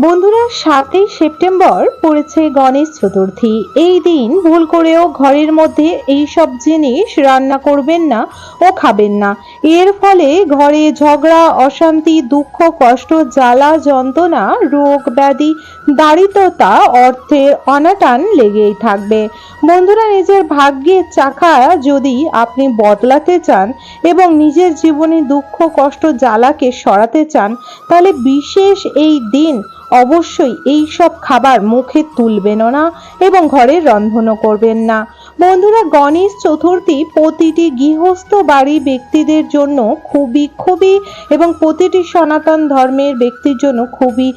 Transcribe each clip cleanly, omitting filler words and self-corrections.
বন্ধুরা, 7ই সেপ্টেম্বর পড়েছে গণেশ চতুর্থী। এই দিন ভুল করেও ঘরের মধ্যে এই সব জিনিস রান্না করবেন না ও খাবেন না। এর ফলে ঘরে ঝগড়া, অশান্তি, দুঃখ, কষ্ট, জ্বালা যন্ত্রণা, রোগ ব্যাধি, দারিদ্রতা, অর্থের অনাটান লেগেই থাকবে। বন্ধুরা, নিজের ভাগ্যের চাকা যদি আপনি বদলাতে চান এবং নিজের জীবনে দুঃখ, কষ্ট, জ্বালাকে সরাতে চান, তাহলে বিশেষ এই দিন অবশ্যই এই সব খাবার মুখে তুলবেন না এবং ঘরে রন্ধনও করবেন না। বন্ধুরা, গণেশ চতুর্থী প্রতিটি গৃহস্থ বাড়ি ব্যক্তিদের জন্য খুবই এবং প্রতিটি সনাতন ধর্মের ব্যক্তির জন্য খুবই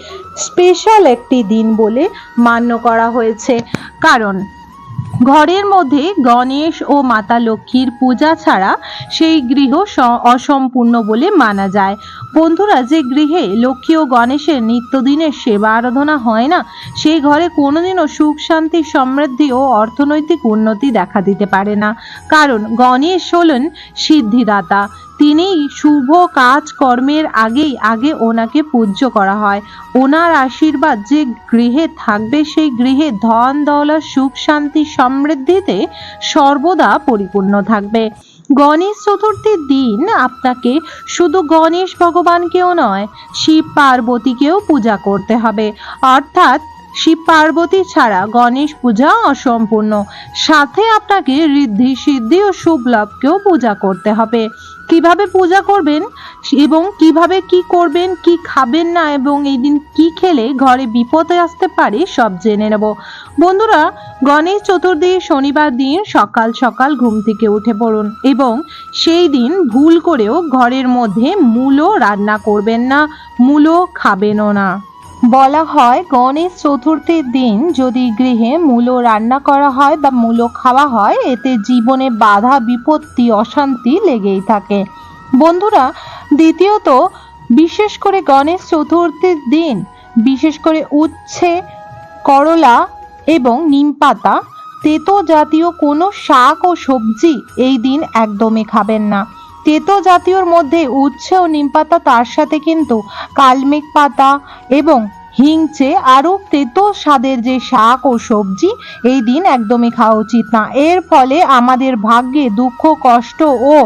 স্পেশাল একটি দিন বলে মান্য করা হয়েছে। কারণ ঘরের মধ্যে গণেশ ও মাতা লক্ষ্মীর পূজা ছাড়া সেই গৃহ অসম্পূর্ণ বলে মানা যায়। বন্ধুরা, যে গৃহে লক্ষ্মী ও গণেশের নিত্যদিনের সেবা আরাধনা হয় না, সেই ঘরে কোনোদিনও সুখ, শান্তি, সমৃদ্ধি ও অর্থনৈতিক উন্নতি দেখা দিতে পারে না। কারণ গণেশ হলেন সিদ্ধিদাতা। তিনি শুভ কাজ কর্মের আগে ওনাকে পূজ্য করা হয়। ওনার আশীর্বাদ যে গৃহে থাকবে, সেই গৃহে ধন দৌলত, সুখ শান্তি সমৃদ্ধিতে সর্বদা পরিপূর্ণ থাকবে। গণেশ চতুর্থীর দিন আপনাকে শুধু গণেশ ভগবানকেও নয়, শিব পার্বতীকেও পূজা করতে হবে। অর্থাৎ শিব পার্বতী ছাড়া গণেশ পূজা অসম্পূর্ণ। সাথে আপনাকে ঋদ্ধি, সিদ্ধি ও শুভ লাভকেও পূজা করতে হবে। কিভাবে পূজা করবেন এবং কিভাবে কি করবেন, কি খাবেন না এবং এই দিন কি খেলে ঘরে বিপদে আসতে পারে, সব জেনে নেব। বন্ধুরা, গণেশ চতুর্থী শনিবার দিন সকাল সকাল ঘুম থেকে উঠে পড়ুন এবং সেই দিন ভুল করেও ঘরের মধ্যে মূলো রান্না করবেন না, মূলো খাবেনও না। বলা হয় গণেশ চতুর্থীর দিন যদি গৃহে মূলো রান্না করা হয় বা মূলো খাওয়া হয়, এতে জীবনে বাধা, বিপত্তি, অশান্তি লেগেই থাকে। বন্ধুরা, দ্বিতীয়ত, বিশেষ করে গণেশ চতুর্থীর দিন বিশেষ করে উচ্ছে, করলা এবং নিমপাতা, তেতো জাতীয় কোনো শাক ও সবজি এই দিন একদমই খাবেন না। তেতো জাতীয়র মধ্যে উচ্ছে ও নিমপাতা, তার সাথে কিন্তু কালমেঘ পাতা এবং হিংচে আরও তেতো স্বাদের যে শাক ও সবজি এই দিন একদমই খাওয়া উচিত না। এর ফলে আমাদের ভাগ্যে দুঃখ, কষ্ট ও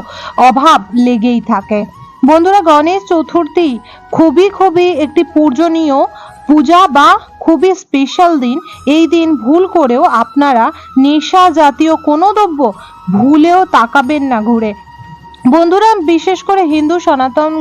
অভাব লেগেই থাকে। বন্ধুরা, গণেশ চতুর্থী খুবই একটি পূজনীয় পূজা বা খুবই স্পেশাল দিন। এই দিন ভুল করেও আপনারা নেশা জাতীয় কোনো দ্রব্য ভুলেও তাকাবেন না ঘুরে। বন্ধুরা, বিশেষ করে হিন্দু সনাতন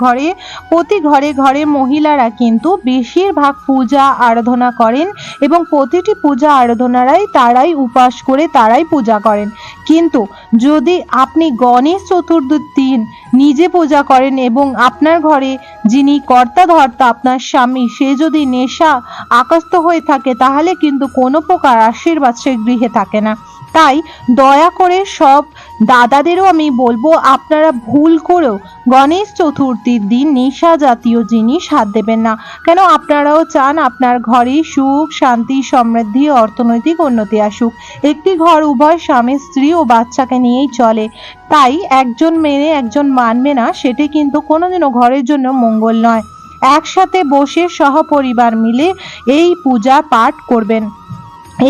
ঘরে প্রতি ঘরে মহিলারা কিন্তু বেশিরভাগ পূজা আরাধনা করেন এবং প্রতিটি পূজা আরাধনারাই তারাই উপাস করে, তারাই পূজা করেন। কিন্তু যদি আপনি গণেশ চতুর্থীর দিন নিজে পূজা করেন এবং আপনার ঘরে যিনি কর্তা ধর্তা, আপনার স্বামী, সে যদি নেশা আকস্ত হয়ে থাকে, তাহলে কিন্তু কোনো প্রকার আশীর্বাদ সে গৃহে থাকে না। তাই দয়া করে সব দাদাদেরও আমি বলবো, আপনারা ভুল করেও গণেশ চতুর্থীর দিন নেশা জাতীয় জিনিস হাত দেবেন না। কেন আপনারাও চান আপনার ঘরে সুখ, শান্তি, সমৃদ্ধি, অর্থনৈতিক উন্নতি আসুক। একটি ঘর উভয় স্বামী, স্ত্রী ও বাচ্চাকে নিয়েই চলে। তাই একজন মেনে একজন মানবে না, সেটি কিন্তু কোনোদিনও ঘরের জন্য মঙ্গল নয়। একসাথে বসে সহপরিবার মিলে এই পূজা পাঠ করবেন।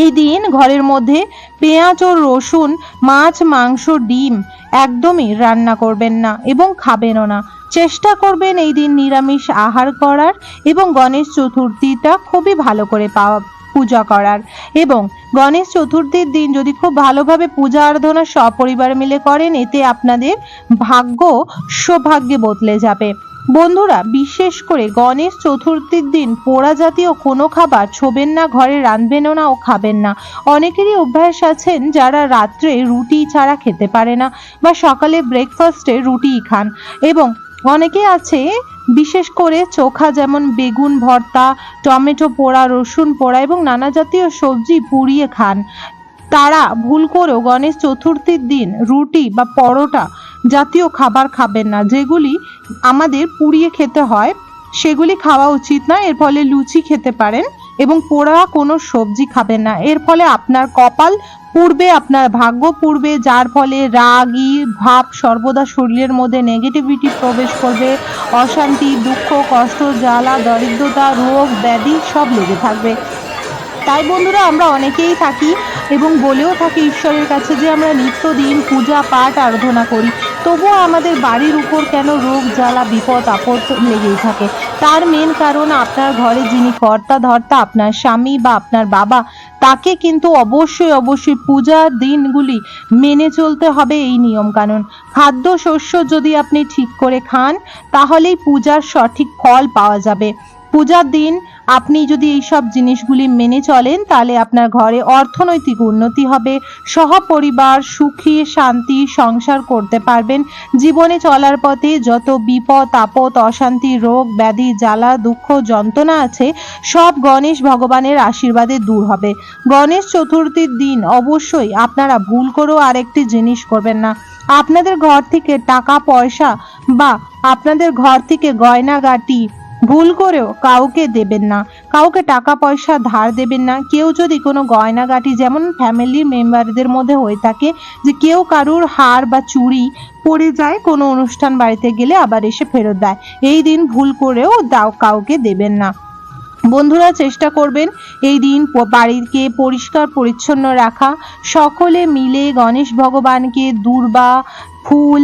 এই দিন ঘরের মধ্যে পেঁয়াজ ও রসুন, মাছ, মাংস, ডিম একদমই রান্না করবেন না এবং খাবেনও না। চেষ্টা করবেন এই দিন নিরামিষ আহার করার এবং গণেশ চতুর্থীটা খুবই ভালো করে পূজা করার। এবং গণেশ চতুর্থীর দিন যদি খুব ভালোভাবে পূজা আরাধনা সপরিবার মিলে করেন, এতে আপনাদের ভাগ্য সৌভাগ্যে বদলে যাবে। বন্ধুরা, বিশেষ করে গণেশ চতুর্থীর দিন পোড়া জাতীয় কোনো খাবার ছোবেন না, ঘরে রাঁধবেনও না ও খাবেন না। অনেকেরই অভ্যাস আছেন যারা রাত্রে রুটি ছাড়া খেতে পারে না বা সকালে ব্রেকফাস্টে রুটিই খান। এবং অনেকে আছে বিশেষ করে চোখা, যেমন বেগুন ভর্তা, টমেটো পোড়া, রসুন পোড়া এবং নানা জাতীয় সবজি পুড়িয়ে খান। তারা ভুল করেও গণেশ চতুর্থীর দিন রুটি বা পরোটা জাতীয় খাবার খাবেন না, যেগুলি আমাদের পুড়িয়ে খেতে হয়, সেগুলি খাওয়া উচিত না। এর ফলে লুচি খেতে পারেন এবং পোড়া কোনো সবজি খাবেন না। এর ফলে আপনার কপাল পূর্বে, আপনার ভাগ্য পূর্বে, যার ফলে রাগী ভাব সর্বদা শরীরের মধ্যে নেগেটিভিটি প্রবেশ করবে, অশান্তি, দুঃখ, কষ্ট, জ্বালা, দরিদ্রতা, রোগ ব্যাধি সব লেগে থাকবে। তাই বন্ধুরা, আমরা অনেকেই থাকি এবং বলেও থাকি ঈশ্বরের কাছে যে আমরা নিত্যদিন পূজা পাঠ আরাধনা করি, তবুও আমাদের বাড়ির উপর কেন রোগ জ্বালা বিপদ আপদ লেগেই থাকে? তার মেন কারণ আপনার ঘরে যিনি কর্তা ধর্তা, আপনার স্বামী বা আপনার বাবা, তাকে কিন্তু অবশ্যই পূজার দিনগুলি মেনে চলতে হবে এই নিয়ম কানুন। খাদ্য শস্য যদি আপনি ঠিক করে খান, তাহলেই পূজার সঠিক ফল পাওয়া যাবে। পূজার দিন আপনি যদি এই সব জিনিসগুলি মেনে চলেন, তাহলে আপনার ঘরে অর্থনৈতিক উন্নতি হবে, সহপরিবার সুখী শান্তি সংসার করতে পারবেন। জীবনে চলার পথে যত বিপদ আপদ অশান্তি রোগ ব্যাধি জ্বালা দুঃখ যন্ত্রণা আছে, সব গণেশ ভগবানের আশীর্বাদে দূর হবে। গণেশ চতুর্থীর দিন অবশ্যই আপনারা ভুল করেও আরেকটি জিনিস করবেন না। আপনাদের ঘর থেকে টাকা পয়সা বা আপনাদের ঘর থেকে গয়নাগাটি ভুল করেও কাউকে দেবেন না, কাউকে টাকা পয়সা ধার দেবেন না। কেউ যদি কোনো গয়নাগাটি, যেমন ফ্যামিলি মেম্বারদের মধ্যে হয়ে থাকে যে কেউ কারুর হার বা চুড়ি পড়ে যায় কোনো অনুষ্ঠান বাড়িতে গেলে আবার এসে ফেরত দেয়, এই দিন ভুল করেও কাউকে দেবেন না। বন্ধুরা, চেষ্টা করবেন এই দিন বাড়িকে পরিষ্কার পরিচ্ছন্ন রাখা। সকলে মিলে গণেশ ভগবানকে দূর্বা ফুল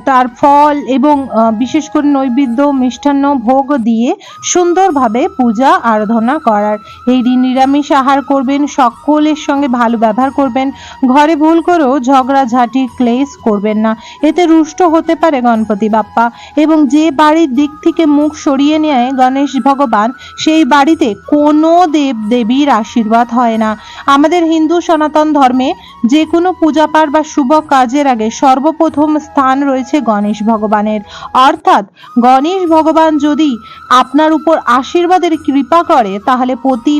তার ফল এবং বিশেষ করে নৈবেদ্য মিষ্টান্ন ভোগ দিয়ে সুন্দরভাবে পূজা আরাধনা করার। এই দিন নিরামিষ আহার করবেন, সকলের সঙ্গে ভালো ব্যবহার করবেন, ঘরে ভুল করেও ঝগড়াঝাটি ক্লেশ করবেন না, এতে রুষ্ট হতে পারে গণপতি বাপ্পা। এবং যে বাড়ির দিক থেকে মুখ সরিয়ে নেয় গণেশ ভগবান, সেই বাড়িতে কোনো দেব দেবীর আশীর্বাদ হয় না। আমাদের হিন্দু সনাতন ধর্মে যে কোনো পূজা পাঠ বা শুভ কাজের আগে সর্বপ্রথম স্থান রয়েছে গণেশ ভগবানের। অর্থাৎ গণেশ ভগবান যদি আপনার উপর আশীর্বাদের কৃপা করে, তাহলে প্রতি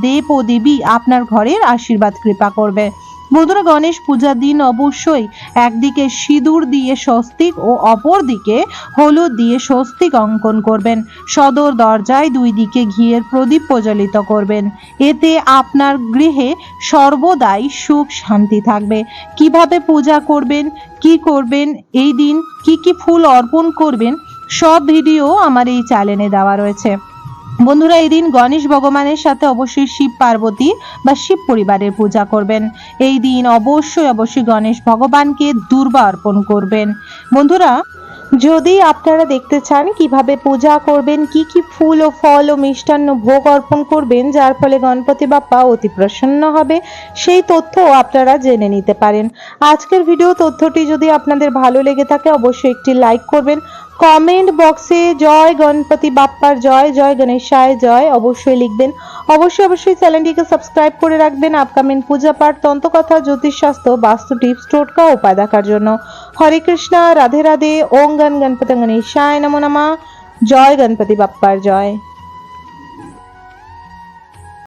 দেব ও দেবী আপনার ঘরের আশীর্বাদ কৃপা করবে। বন্ধুরা, গণেশ পূজার দিন অবশ্যই একদিকে সিঁদুর দিয়ে স্বস্তিক ও অপর দিকে হলুদ দিয়ে স্বস্তিক অঙ্কন করবেন। সদর দরজায় দুই দিকে ঘিয়ের প্রদীপ প্রজ্বলিত করবেন। এতে আপনার গৃহে সর্বদাই সুখ শান্তি থাকবে। কিভাবে পূজা করবেন, কি করবেন, এই দিন কি ফুল অর্পণ করবেন, সব ভিডিও আমার এই চ্যানেলে দেওয়া রয়েছে। বন্ধুরা, এই দিন গণেশ ভগবানের সাথে অবশ্যই শিব পার্বতী বা শিব পরিবারের পূজা করবেন। এই দিন অবশ্যই গণেশ ভগবানকে দূর্বা অর্পণ করবেন। বন্ধুরা, যদি আপনারা দেখতে চান কিভাবে পূজা করবেন, কি ফুল ও ফল ও মিষ্টান্ন ভোগ অর্পণ করবেন যার ফলে গণপতি বাপ্পা অতি প্রসন্ন হবে, সেই তথ্য আপনারা জেনে নিতে পারেন। আজকের ভিডিও তথ্যটি যদি আপনাদের ভালো লেগে থাকে, অবশ্যই একটি লাইক করবেন। কমেন্ট বক্সে জয় গণপতি বাপ্পার জয়, জয় গণেশায় জয় অবশ্যই লিখবেন। অবশ্যই চ্যানেলটিকে সাবস্ক্রাইব করে রাখবেন আপকামিং পূজা পাঠ, তন্ত্রকথা, জ্যোতিষশাস্ত্র, বাস্তু টিপস, টোটকা উপায় দেখার জন্য। হরে কৃষ্ণ, রাধে রাধে, ওম গণ গণপতি গণেশায় নমো নমঃ। জয় গণপতি বাপ্পার জয়।